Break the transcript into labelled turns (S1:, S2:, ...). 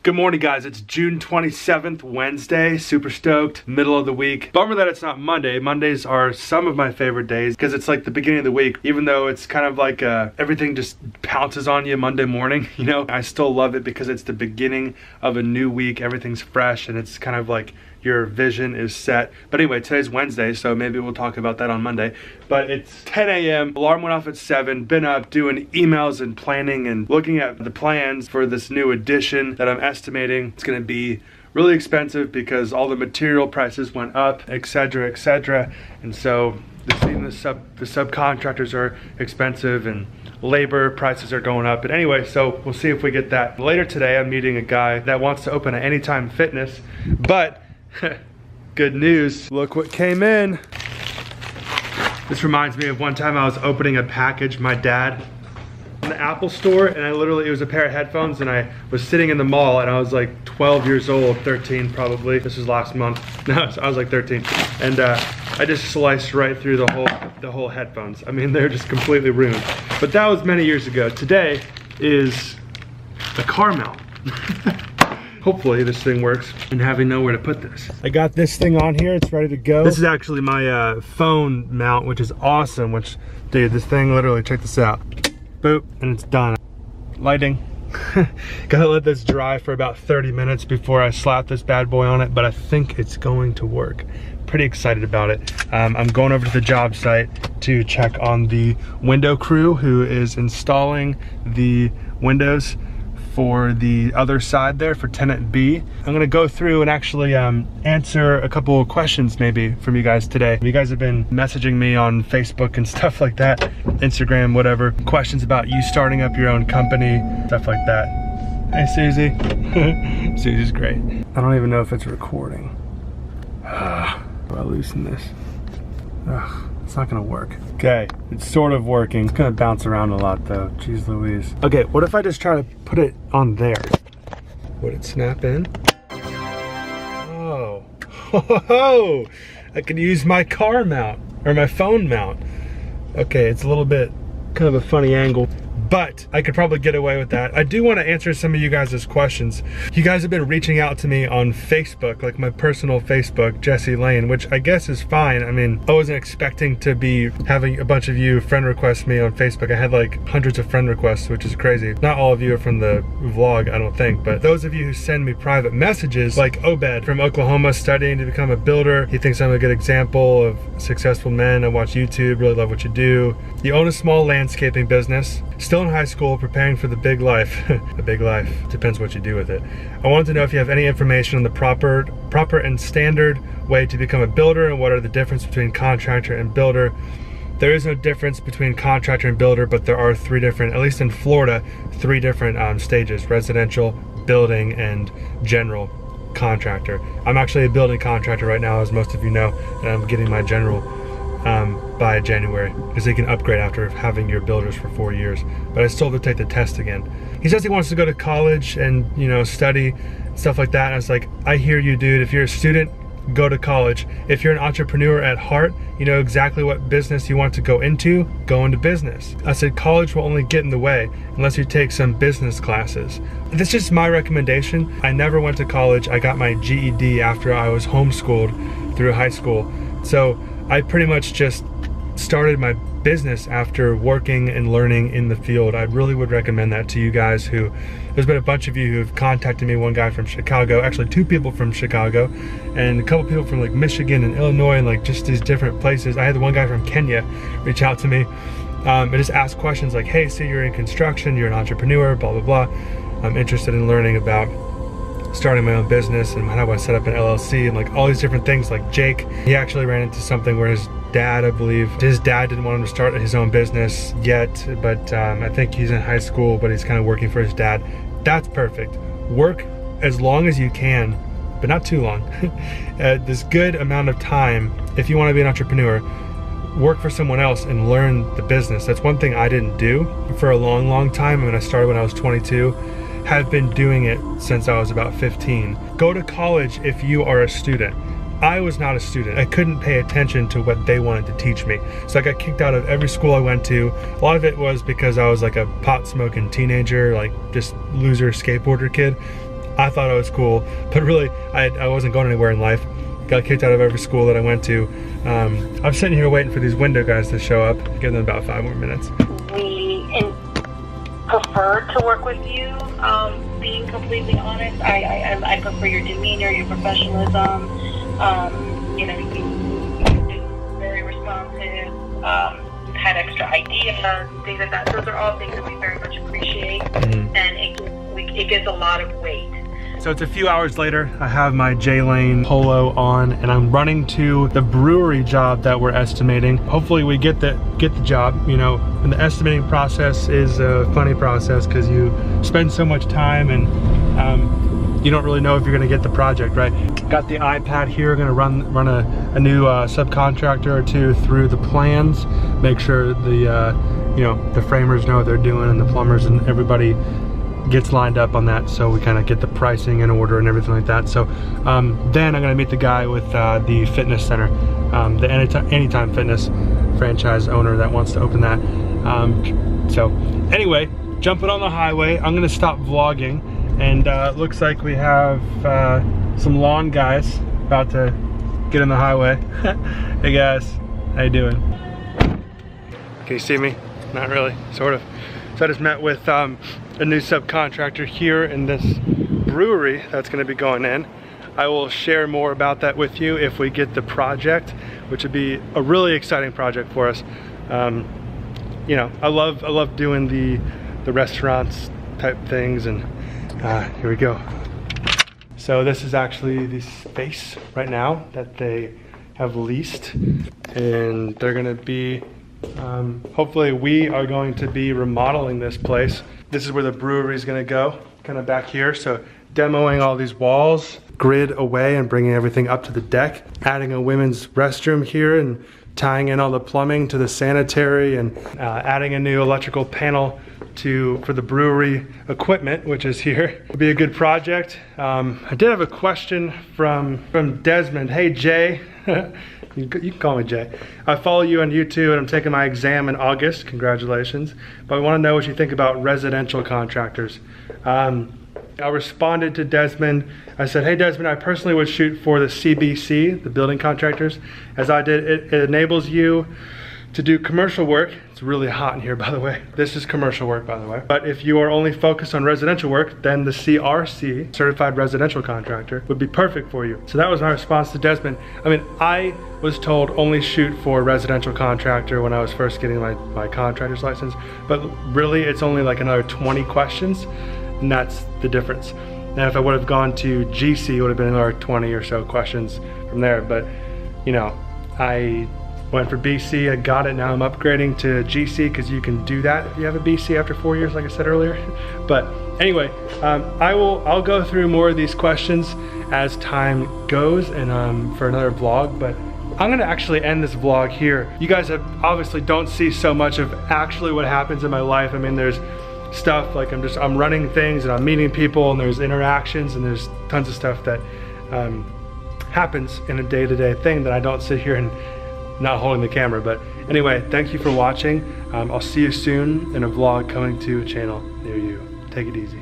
S1: Good morning, guys. It's June 27th, Wednesday. Super stoked. Middle of the week. Bummer that it's not Monday. Mondays are some of my favorite days because it's like the beginning of the week. Even though it's kind of like everything just pounces on you Monday morning, you know, I still love it because it's the beginning of a new week. Everything's fresh and it's kind of like your vision is set. But anyway, today's Wednesday, so maybe we'll talk about that on Monday. But it's 10 a.m. Alarm went off at 7. Been up doing emails and planning and looking at the plans for this new edition that I'm estimating. It's gonna be really expensive because all the material prices went up, etc., etc. And so the subcontractors are expensive and labor prices are going up. But anyway, so we'll see if we get that. Later today, I'm meeting a guy that wants to open an Anytime Fitness, but good news, look what came in. This reminds me of one time I was opening a package, my dad, in the Apple store, and it was a pair of headphones, and I was sitting in the mall, and I was like 12 years old, 13 probably. This was last month. No, I was like 13. And I just sliced right through the whole headphones. I mean, they're just completely ruined. But that was many years ago. Today is the car mount. Hopefully this thing works and having nowhere to put this. I got this thing on here, it's ready to go. This is actually my phone mount, which is awesome, dude, this thing literally, check this out. Boop, and it's done. Lighting. Gotta let this dry for about 30 minutes before I slap this bad boy on it, but I think it's going to work. Pretty excited about it. I'm going over to the job site to check on the window crew who is installing the windows for the other side there for tenant B. I'm gonna go through and actually answer a couple of questions maybe from you guys today. You guys have been messaging me on Facebook and stuff like that, Instagram, whatever. Questions about you starting up your own company, stuff like that. Hey, Susie. Susie's great. I don't even know if it's recording. Do I loosen this? It's not gonna work. Okay, it's sort of working. It's gonna bounce around a lot though. Jeez Louise. Okay, what if I just try to put it on there? Would it snap in? Oh. Oh, I could use my car mount, or my phone mount. Okay, it's a little bit kind of a funny angle, but I could probably get away with that. I do want to answer some of you guys' questions. You guys have been reaching out to me on Facebook, like my personal Facebook, Jesse Lane, which I guess is fine. I mean, I wasn't expecting to be having a bunch of you friend request me on Facebook. I had like hundreds of friend requests, which is crazy. Not all of you are from the vlog, I don't think, but those of you who send me private messages, like Obed from Oklahoma, studying to become a builder. He thinks I'm a good example of successful men. I watch YouTube, really love what you do. You own a small landscaping business. Still in high school, preparing for the big life. The big life, depends what you do with it. I wanted to know if you have any information on the proper and standard way to become a builder, and what are the difference between contractor and builder. There is no difference between contractor and builder, but there are three different, at least in Florida, three different stages: residential, building, and general contractor. I'm actually a building contractor right now, as most of you know, and I'm getting my general by January, because they can upgrade after having your builders for 4 years. But I still have to take the test again. He says he wants to go to college and, you know, study stuff like that. And I was like, I hear you, dude. If you're a student, go to college. If you're an entrepreneur at heart, you know exactly what business you want to go into business. I said college will only get in the way unless you take some business classes. That's just my recommendation. I never went to college. I got my GED after I was homeschooled through high school. So I pretty much just started my business after working and learning in the field. I really would recommend that to you guys there's been a bunch of you who've contacted me, one guy from Chicago, actually 2 people from Chicago, and a couple people from like Michigan and Illinois, and like just these different places. I had one guy from Kenya reach out to me and just ask questions like, hey, so you're in construction, you're an entrepreneur, blah, blah, blah. I'm interested in learning about starting my own business and how do I set up an LLC and like all these different things. Like Jake, he actually ran into something where his dad, I believe, his dad didn't want him to start his own business yet, but I think he's in high school, but he's kind of working for his dad. That's perfect. Work as long as you can, but not too long. This good amount of time, if you want to be an entrepreneur, work for someone else and learn the business. That's one thing I didn't do for a long, long time. I mean, I started when I was 22, have been doing it since I was about 15. Go to college if you are a student. I was not a student. I couldn't pay attention to what they wanted to teach me. So I got kicked out of every school I went to. A lot of it was because I was like a pot smoking teenager, like just loser skateboarder kid. I thought I was cool, but really I wasn't going anywhere in life. Got kicked out of every school that I went to. I'm sitting here waiting for these window guys to show up. Give them about 5 more minutes.
S2: We prefer to work with you. Being completely honest, I prefer your demeanor, your professionalism. You know, you've been very responsive. Had extra ideas, things like that. Those are all things that we very much appreciate, and it gives a lot of weight.
S1: So it's a few hours later. I have my J-Lane Polo on, and I'm running to the brewery job that we're estimating. Hopefully we get the job. You know, and the estimating process is a funny process because you spend so much time and you don't really know if you're gonna get the project, right? Got the iPad here, gonna run a new subcontractor or two through the plans, make sure the you know, the framers know what they're doing and the plumbers and everybody gets lined up on that, so we kind of get the pricing in order and everything like that. So then I'm gonna meet the guy with the fitness center, the Anytime Fitness franchise owner that wants to open that. So anyway, jumping on the highway, I'm gonna stop vlogging, and looks like we have some lawn guys about to get on the highway. Hey guys, how you doing? Can you see me? Not really, sort of. So I just met with a new subcontractor here in this brewery that's gonna be going in. I will share more about that with you if we get the project, which would be a really exciting project for us. You know, I love doing the restaurants type things, and here we go. So this is actually the space right now that they have leased, and they're gonna be hopefully we are going to be remodeling this place. This is where the brewery is going to go, kind of back here. So demoing all these walls, grid away and bringing everything up to the deck, adding a women's restroom here and tying in all the plumbing to the sanitary, and adding a new electrical panel for the brewery equipment, which is here. It'll be a good project. I did have a question from Desmond. Hey Jay. You can call me Jay. I follow you on YouTube and I'm taking my exam in August. Congratulations. But I want to know what you think about residential contractors. I responded to Desmond. I said, hey Desmond, I personally would shoot for the CBC, the building contractors, as I did. It enables you to do commercial work. It's really hot in here, by the way. This is commercial work, by the way. But if you are only focused on residential work, then the CRC, Certified Residential Contractor, would be perfect for you. So that was my response to Desmond. I mean, I was told only shoot for residential contractor when I was first getting my contractor's license, but really it's only like another 20 questions, and that's the difference. Now if I would have gone to GC, it would have been another 20 or so questions from there, but you know, I went for BC, I got it, now I'm upgrading to GC because you can do that if you have a BC after 4 years, like I said earlier. But anyway, I'll go through more of these questions as time goes and for another vlog, but I'm gonna actually end this vlog here. You guys obviously don't see so much of actually what happens in my life. I mean, there's stuff like I'm running things and I'm meeting people and there's interactions and there's tons of stuff that happens in a day-to-day thing that I don't sit here and not holding the camera. But anyway, thank you for watching. I'll see you soon in a vlog coming to a channel near you. Take it easy.